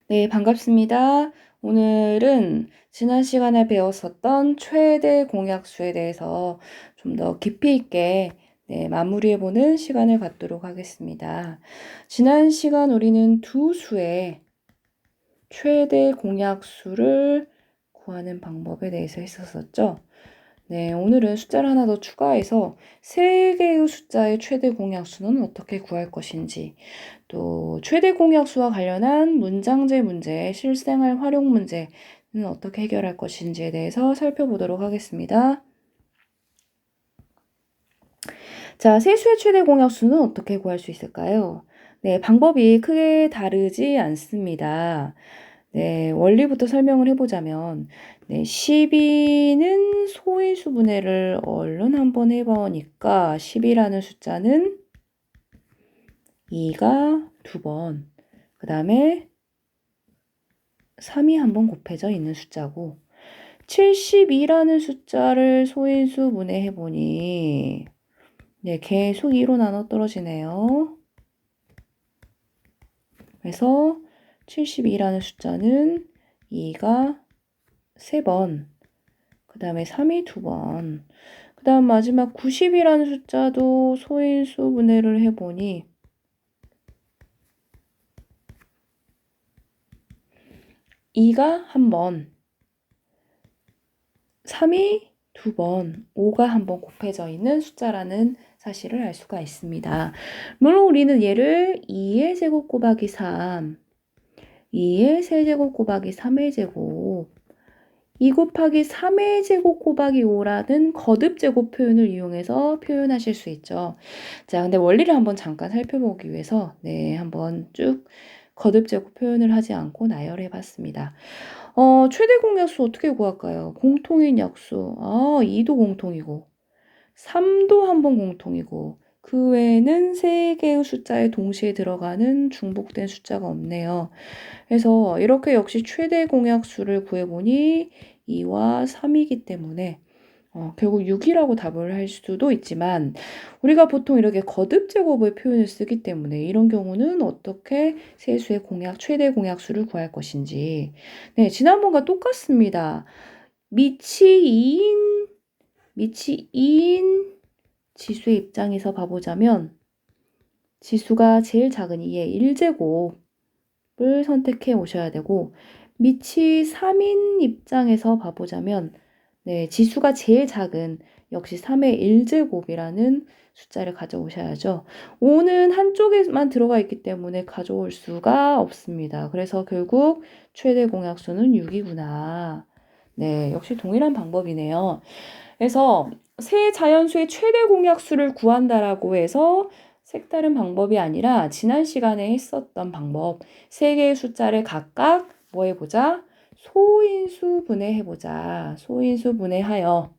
네, 반갑습니다. 오늘은 지난 시간에 배웠었던 최대 공약수에 대해서 좀 더 깊이 있게 마무리해보는 시간을 갖도록 하겠습니다. 지난 시간 우리는 두 수의 최대 공약수를 구하는 방법에 대해서 했었었죠. 네, 오늘은 숫자를 하나 더 추가해서 세 개의 숫자의 최대 공약수는 어떻게 구할 것인지, 또 최대 공약수와 관련한 문장제 문제, 실생활 활용 문제는 어떻게 해결할 것인지에 대해서 살펴보도록 하겠습니다. 자, 세수의 최대 공약수는 어떻게 구할 수 있을까요? 네, 방법이 크게 다르지 않습니다. 네, 원리부터 설명을 해보자면 12는 소인수 분해를 얼른 한번 해보니까 10이라는 숫자는 2가 2번, 그 다음에 3이 한번 곱해져 있는 숫자고, 72라는 숫자를 소인수 분해해보니 계속 2로 나눠 떨어지네요. 그래서 72라는 숫자는 2가 3번, 그 다음에 3이 2번, 그 다음 마지막 90이라는 숫자도 소인수 분해를 해보니 2가 1번, 3이 2번, 5가 한번 곱해져 있는 숫자라는 사실을 알 수가 있습니다. 물론 우리는 얘를 2의 제곱 곱하기 3, 2의 세제곱 곱하기 3의 제곱, 2 곱하기 3의 제곱 곱하기 5라는 거듭 제곱 표현을 이용해서 표현하실 수 있죠. 자, 근데 원리를 한번 잠깐 살펴보기 위해서 한번 쭉 거듭 제곱 표현을 하지 않고 나열해 봤습니다. 최대 공약수 어떻게 구할까요? 공통인 약수. 2도 공통이고 3도 한번 공통이고 그 외에는 3개의 숫자에 동시에 들어가는 중복된 숫자가 없네요. 그래서 이렇게 역시 최대 공약수를 구해보니 2와 3이기 때문에 결국 6이라고 답을 할 수도 있지만 우리가 보통 이렇게 거듭 제곱의 표현을 쓰기 때문에 이런 경우는 어떻게 세수의 최대 공약수를 구할 것인지. 네, 지난번과 똑같습니다. 밑이 2인 지수의 입장에서 봐보자면 지수가 제일 작은 2의 1제곱을 선택해 오셔야 되고, 밑이 3인 입장에서 봐보자면 지수가 제일 작은 역시 3의 1제곱이라는 숫자를 가져오셔야죠. 5는 한쪽에만 들어가 있기 때문에 가져올 수가 없습니다. 그래서 결국 최대 공약수는 6이구나. 네, 역시 동일한 방법이네요. 그래서 세 자연수의 최대 공약수를 구한다라고 해서 색다른 방법이 아니라 지난 시간에 했었던 방법, 세 개의 숫자를 각각 뭐 해보자? 소인수 분해해보자. 소인수 분해하여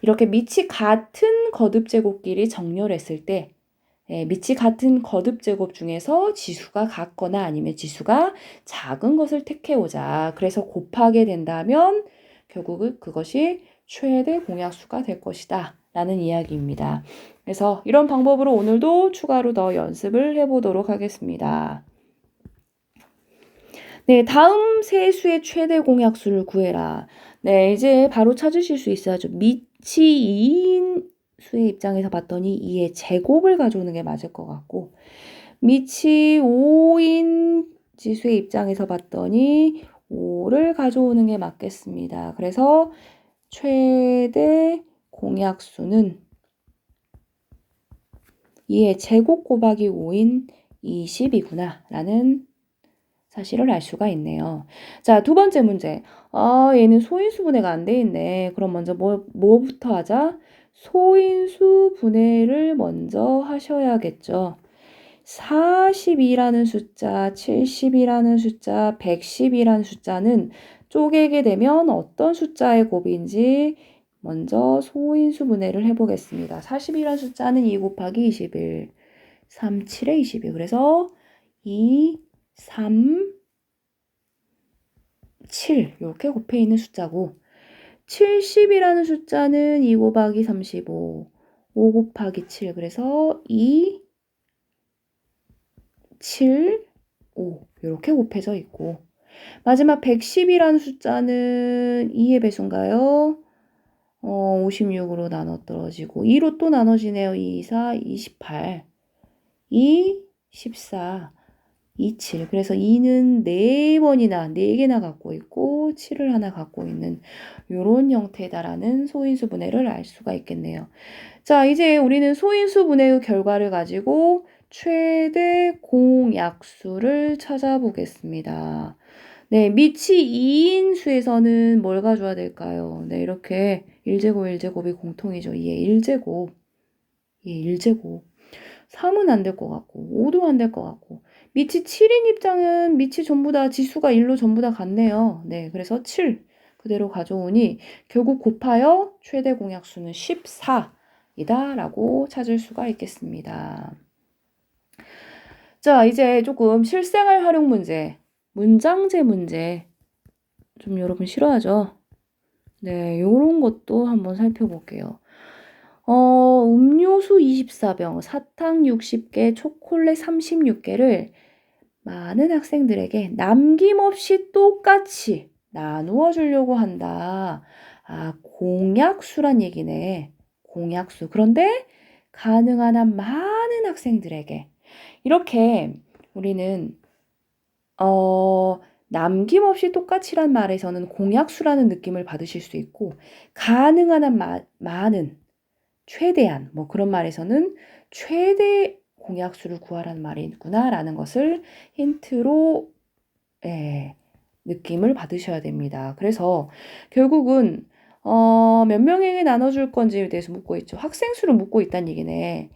이렇게 밑이 같은 거듭 제곱끼리 정렬했을 때 밑이 같은 거듭 제곱 중에서 지수가 같거나 아니면 지수가 작은 것을 택해오자. 그래서 곱하게 된다면 결국은 그것이 최대 공약수가 될 것이다 라는 이야기입니다. 그래서 이런 방법으로 오늘도 추가로 더 연습을 해보도록 하겠습니다. 네, 다음 세수의 최대 공약수를 구해라. 네, 이제 바로 찾으실 수 있어야죠. 밑이 2인 수의 입장에서 봤더니 2의 제곱을 가져오는 게 맞을 것 같고, 밑이 5인 지수의 입장에서 봤더니 5를 가져오는 게 맞겠습니다. 그래서 최대 공약수는 2의 제곱 곱하기 5인 20이구나 라는 사실을 알 수가 있네요. 자, 두 번째 문제. 얘는 소인수 분해가 안 돼 있네. 그럼 먼저 뭐부터 하자? 소인수 분해를 먼저 하셔야겠죠. 42라는 숫자, 70이라는 숫자, 110이라는 숫자는 쪼개게 되면 어떤 숫자의 곱인지 먼저 소인수 분해를 해보겠습니다. 40이라는 숫자는 2 곱하기 21, 3, 7에 22. 그래서 2, 3, 7 이렇게 곱해 있는 숫자고, 70이라는 숫자는 2 곱하기 35, 5 곱하기 7. 그래서 2, 7, 5 이렇게 곱해져 있고 마지막 110이라는 숫자는 2의 배수인가요? 56으로 나눠 떨어지고 2로 또 나눠지네요. 2, 4, 28, 2, 14, 27. 그래서 2는 4번이나 4개나 갖고 있고 7을 하나 갖고 있는 이런 형태다라는 소인수 분해를 알 수가 있겠네요. 자, 이제 우리는 소인수 분해의 결과를 가지고 최대 공약수를 찾아보겠습니다. 네, 밑이 2인 수에서는 뭘 가져야 될까요? 네, 이렇게 1제곱, 1제곱이 공통이죠. 2의 1제곱, 2의 1제곱. 3은 안 될 것 같고, 5도 안 될 것 같고. 밑이 7인 입장은 밑이 전부 다 지수가 1로 전부 다 같네요. 네, 그래서 7 그대로 가져오니 결국 곱하여 최대 공약수는 14이다 라고 찾을 수가 있겠습니다. 자, 이제 조금 실생활 활용 문제, 문장제 문제 좀 여러분 싫어하죠? 네, 요런 것도 한번 살펴볼게요. 음료수 24병, 사탕 60개, 초콜릿 36개를 많은 학생들에게 남김없이 똑같이 나누어 주려고 한다. 아, 공약수란 얘기네. 공약수. 그런데 가능한 한 많은 학생들에게 이렇게 우리는 남김없이 똑같이란 말에서는 공약수라는 느낌을 받으실 수 있고 가능한 한 많은 최대한 뭐 그런 말에서는 최대 공약수를 구하라는 말이 있구나라는 것을 힌트로 느낌을 받으셔야 됩니다. 그래서 결국은 몇 명에게 나눠줄 건지에 대해서 묻고 있죠. 학생 수를 묻고 있다는 얘기네.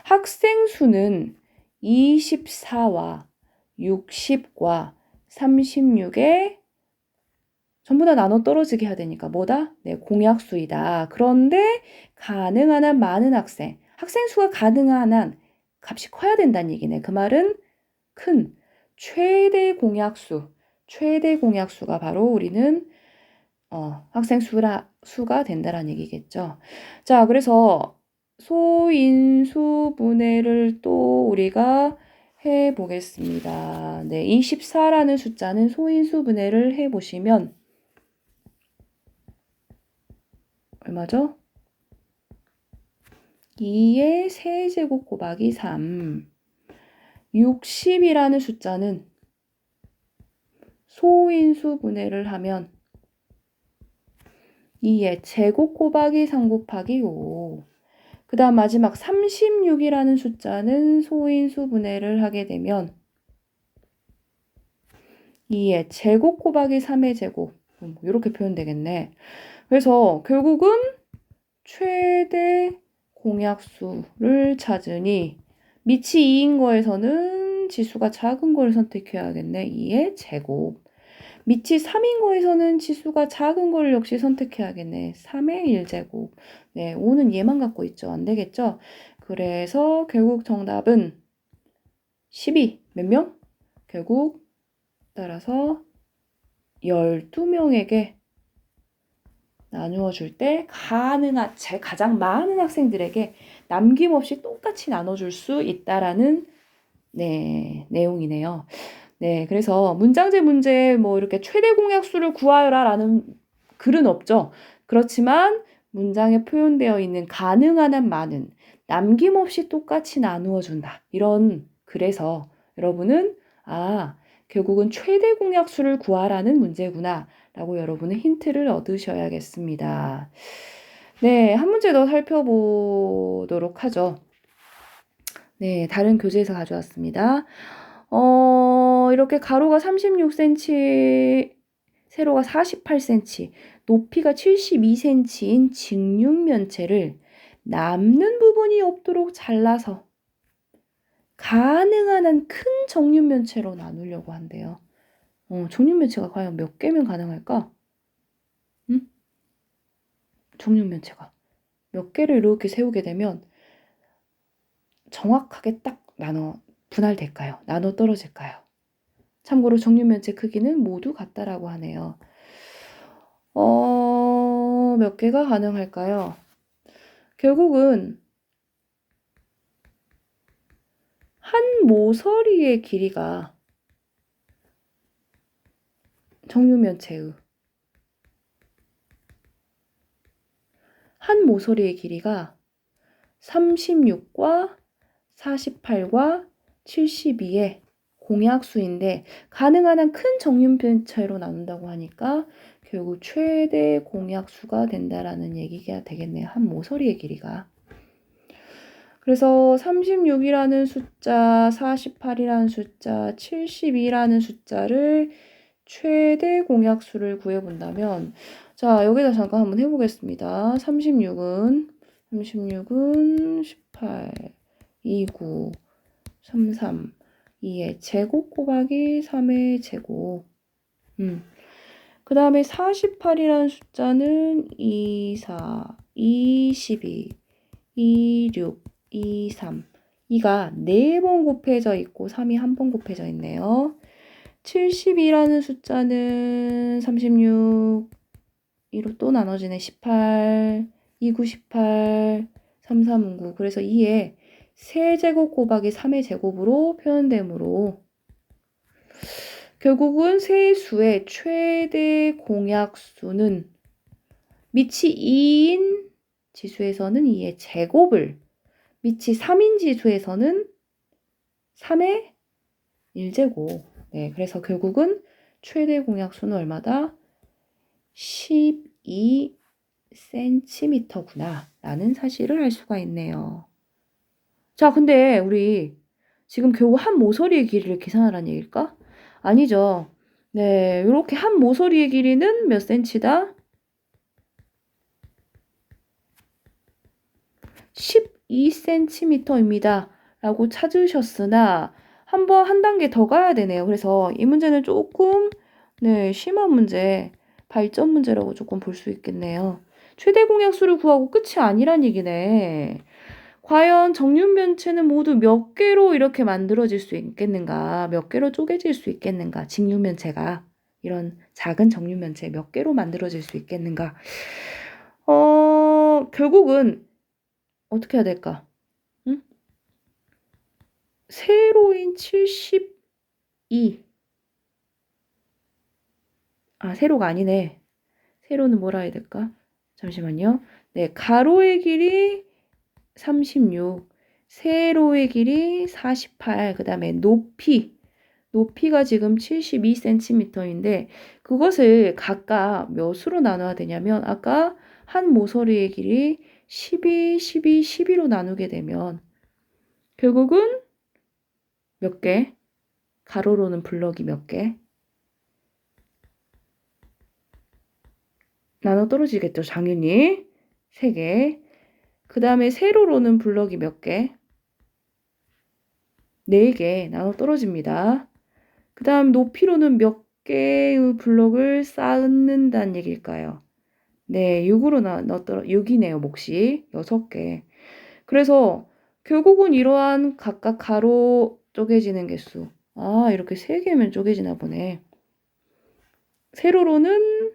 학생 수는 24와 60과 36에 전부 다 나눠 떨어지게 해야 되니까 뭐다? 네, 공약수이다. 그런데 가능한 한 많은 학생 수가 가능한 한 값이 커야 된다는 얘기네. 그 말은 큰 최대 공약수가 바로 우리는 학생 수가 된다라는 얘기겠죠. 자, 그래서 소인수 분해를 또 우리가 해 보겠습니다. 네, 24라는 숫자는 소인수 분해를 해 보시면 얼마죠? 2의 세제곱 곱하기 3. 60이라는 숫자는 소인수 분해를 하면 2의 제곱 곱하기 3 곱하기 5. 그 다음 마지막 36이라는 숫자는 소인수 분해를 하게 되면 2의 제곱 곱하기 3의 제곱. 이렇게 표현되겠네. 그래서 결국은 최대 공약수를 찾으니 밑이 2인 거에서는 지수가 작은 걸 선택해야겠네. 2의 제곱. 밑이 3인 거에서는 지수가 작은 걸 역시 선택해야겠네. 3의 1제곱. 네, 5는 얘만 갖고 있죠. 안 되겠죠? 그래서 결국 정답은 12. 몇 명? 결국 따라서 12명에게 나누어 줄 때 가장 많은 학생들에게 남김없이 똑같이 나눠줄 수 있다라는 내용이네요. 네, 그래서 문장제 문제에 뭐 이렇게 최대 공약수를 구하여라라는 글은 없죠. 그렇지만 문장에 표현되어 있는 가능한 한 많은 남김없이 똑같이 나누어 준다. 이런 글에서 여러분은 결국은 최대 공약수를 구하라는 문제구나 라고 여러분은 힌트를 얻으셔야겠습니다. 네, 한 문제 더 살펴보도록 하죠. 네, 다른 교재에서 가져왔습니다. 이렇게 가로가 36cm, 세로가 48cm, 높이가 72cm인 직육면체를 남는 부분이 없도록 잘라서 가능한 한 큰 정육면체로 나누려고 한대요. 정육면체가 과연 몇 개면 가능할까? 응? 정육면체가 몇 개를 이렇게 세우게 되면 정확하게 딱 분할될까요? 나눠 떨어질까요? 참고로 정육면체 크기는 모두 같다라고 하네요. 몇 개가 가능할까요? 결국은 한 모서리의 길이가 정육면체의 한 모서리의 길이가 36과 48과 72의 공약수인데 가능한 한 큰 정육면체로 나눈다고 하니까 결국 최대 공약수가 된다라는 얘기가 되겠네요. 한 모서리의 길이가. 그래서 36이라는 숫자, 48이라는 숫자, 72라는 숫자를 최대 공약수를 구해본다면 자, 여기다 잠깐 한번 해보겠습니다. 36은 18, 29, 33, 2의 제곱 곱하기 3의 제곱. 그 다음에 48이라는 숫자는 24, 22, 26, 23. 2가 4번 곱해져 있고 3이 1번 곱해져 있네요. 72라는 숫자는 36, 2로 또 나눠지네. 18, 29, 18, 33, 9. 그래서 2에 세제곱 곱하기 3의 제곱으로 표현되므로 결국은 세수의 최대 공약수는 밑이 2인 지수에서는 2의 제곱을, 밑이 3인 지수에서는 3의 1제곱. 네, 그래서 결국은 최대 공약수는 얼마다? 12cm구나 라는 사실을 알 수가 있네요. 자, 근데 우리 지금 겨우 한 모서리의 길이를 계산하라는 얘기일까? 아니죠. 네, 이렇게 한 모서리의 길이는 몇 cm다? 12cm입니다. 라고 찾으셨으나 한번 한 단계 더 가야 되네요. 그래서 이 문제는 조금 심한 문제, 발전 문제라고 조금 볼 수 있겠네요. 최대 공약수를 구하고 끝이 아니란 얘기네. 과연 정육면체는 모두 몇 개로 이렇게 만들어질 수 있겠는가? 몇 개로 쪼개질 수 있겠는가? 직육면체가 이런 작은 정육면체 몇 개로 만들어질 수 있겠는가? 결국은 어떻게 해야 될까? 응? 세로인 72. 아, 세로가 아니네. 세로는 뭐라 해야 될까? 잠시만요. 네, 가로의 길이 36, 세로의 길이 48, 그 다음에 높이가 지금 72cm인데 그것을 각각 몇으로 나눠야 되냐면 아까 한 모서리의 길이 12, 12, 12로 나누게 되면 결국은 몇 개? 가로로는 블럭이 몇 개? 나눠 떨어지겠죠, 당연히. 3개. 그 다음에 세로로는 블럭이 몇 개? 4개 나눠 떨어집니다. 그 다음 높이로는 몇 개의 블럭을 쌓는다는 얘기일까요? 네, 6으로 나눴더라. 6이네요, 몫이. 6개. 그래서 결국은 이러한 각각 가로 쪼개지는 개수. 아, 이렇게 3개면 쪼개지나 보네. 세로로는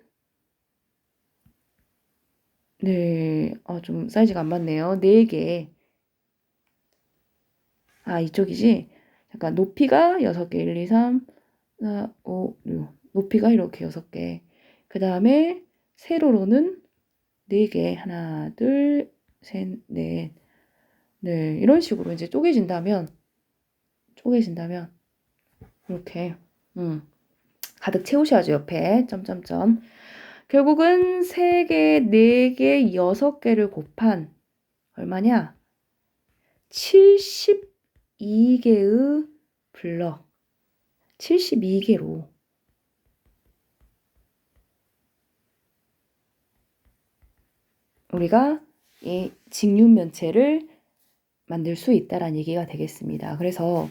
네, 좀 사이즈가 안 맞네요. 4개. 아, 이쪽이지? 잠깐, 높이가 6개. 1, 2, 3, 4, 5, 6. 높이가 이렇게 6개. 그 다음에 세로로는 4개. 하나, 둘, 셋, 넷. 네, 이런 식으로 이제 쪼개진다면, 이렇게, 가득 채우셔야죠, 옆에. 점점점. 결국은 3개, 4개, 6개를 곱한, 얼마냐? 72개의 블럭. 72개로. 우리가 이 직육면체를 만들 수 있다라는 얘기가 되겠습니다. 그래서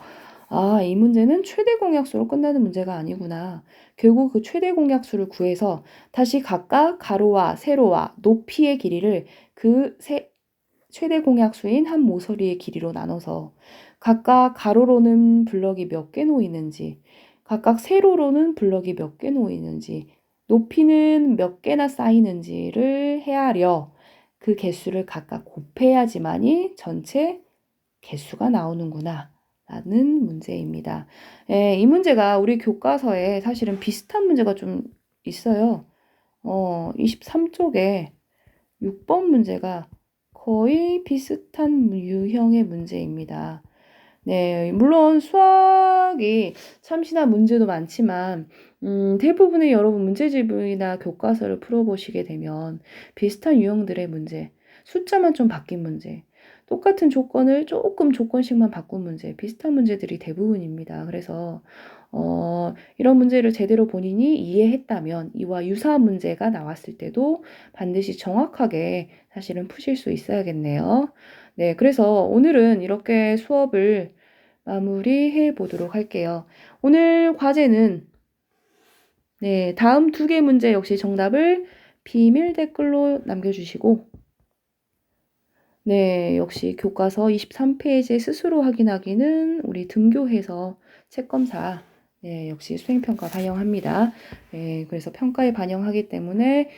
이 문제는 최대 공약수로 끝나는 문제가 아니구나. 결국 그 최대 공약수를 구해서 다시 각각 가로와 세로와 높이의 길이를 그 최대 공약수인 한 모서리의 길이로 나눠서 각각 가로로는 블럭이 몇 개 놓이는지 각각 세로로는 블럭이 몇 개 놓이는지 높이는 몇 개나 쌓이는지를 헤아려 그 개수를 각각 곱해야지만이 전체 개수가 나오는구나 라는 문제입니다. 이 문제가 우리 교과서에 사실은 비슷한 문제가 좀 있어요. 23쪽에 6번 문제가 거의 비슷한 유형의 문제입니다. 네, 물론 수학이 참신한 문제도 많지만 대부분의 여러분 문제집이나 교과서를 풀어보시게 되면 비슷한 유형들의 문제, 숫자만 좀 바뀐 문제, 똑같은 조건을 조금 조건씩만 바꾼 문제, 비슷한 문제들이 대부분입니다. 그래서 이런 문제를 제대로 본인이 이해했다면 이와 유사한 문제가 나왔을 때도 반드시 정확하게 사실은 푸실 수 있어야겠네요. 네, 그래서 오늘은 이렇게 수업을 마무리해 보도록 할게요. 오늘 과제는 네, 다음 2개 문제 역시 정답을 비밀 댓글로 남겨주시고 네, 역시 교과서 23페이지 스스로 확인하기는 우리 등교해서 책검사 네, 역시 수행평가 반영합니다. 네, 그래서 평가에 반영하기 때문에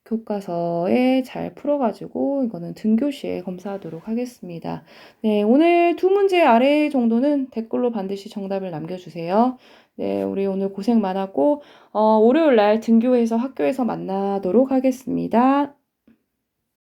교과서에 잘 풀어가지고 이거는 등교시에 검사하도록 하겠습니다. 네, 오늘 2문제 아래 정도는 댓글로 반드시 정답을 남겨주세요. 네, 우리 오늘 고생 많았고 월요일 날 등교해서 학교에서 만나도록 하겠습니다.